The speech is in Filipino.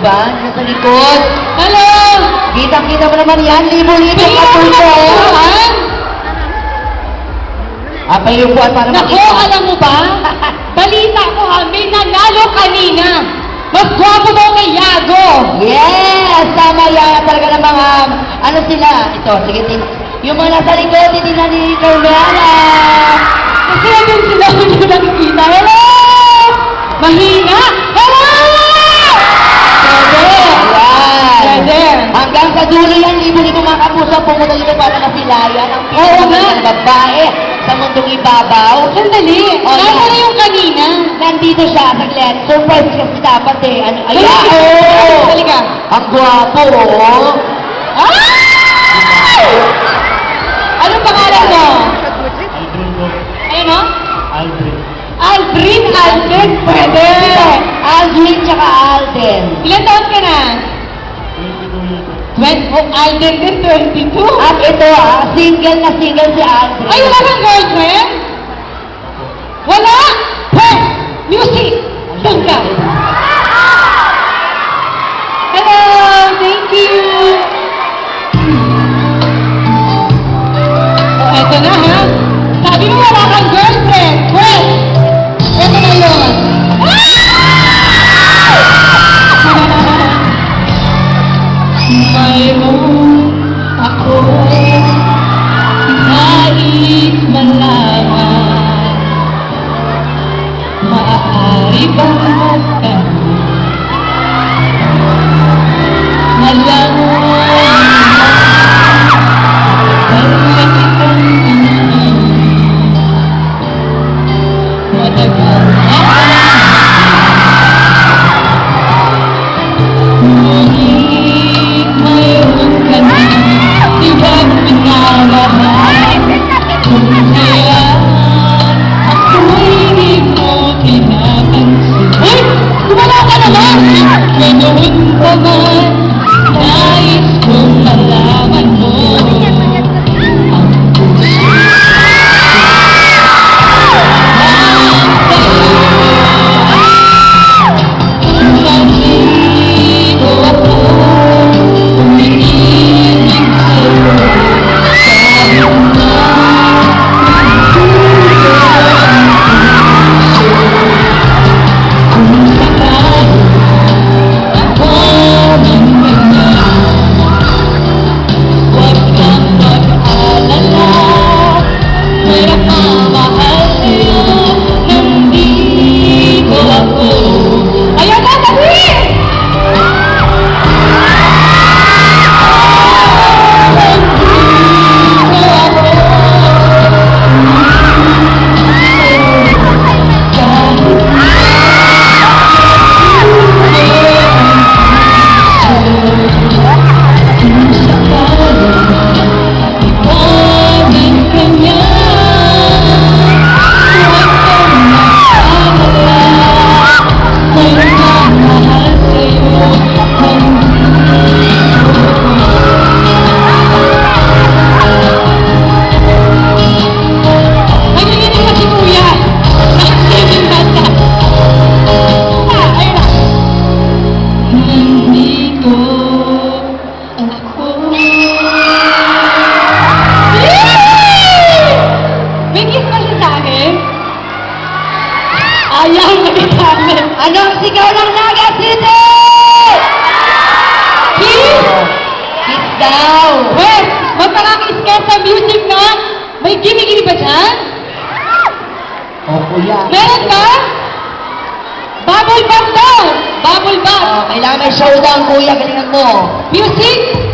ba? Yung sa likod. Hello! Kita-kita mo naman yan. Libo-libo ka po ito. Payupuan para Naku, makita. alam mo ba? Balita ko ha, may nanalo kanina. Mas gwapo daw kay Yago. Yes! Tama yan. Talaga ng mga, ano sila? Ito, sige, yung mga nasa likod, hindi na ni Carmela. Kasi yung sila hindi ko nakikita. Hello! Mahina! Hello! Pwede! Hanggang sa dulo yan, libo-libo mga kapuso, pumunta dito para masilayan ang pinakamasang babae sa mundong ibabaw. Sandali! Oh, Nasa yan. na yung kanina? Nandito siya, saglit. Surprise kasi dapat eh. Ano, Halika! ayan! Halika! Ang gwapo, oh! Ay! Anong pangalan mo? Aldrin po. Ayun o? Aldrin. Aldrin! Aldrin! Pwede! Aldrin tsaka Alden. Ilan taon ka na? 22 po. Alden din, 22. At ito single na single si Aldrin. Ay, wala kang girlfriend? Wala? Pwes! Music! Doon ka! Hello! Thank you! Oh, eto na ha? Sabi mo wala kang girlfriend! Pwes! Eto na yun! Mayroon ako nais malaman, maaari bang magtanong matagal na ngunit mayroon ka na ibang pinamahal kung kaya ako'y di mo pinapansin. Uy! Kumala ka naman! Ganoon pa man nais kong malaman mo ang puso nandito ako umiibig sa'yo kahit na kung sakali ako ng ganyan, huwag kang mag-alala, may nakamahal sa'yo, nandito ako. Ayaw na, dali! Nandito ako. Nandito ako. May kiss ba siya sa akin? Ayaw na kita akin. Anong sigaw ng Naga City? Kiss? Kiss daw. Wes, magpakakis ka sa music na. May gimmick ba dyan? O kuya. Meron ba? Bubble bath daw. Bubble bath. Kailangan may showdown kuya, galingan mo. Music?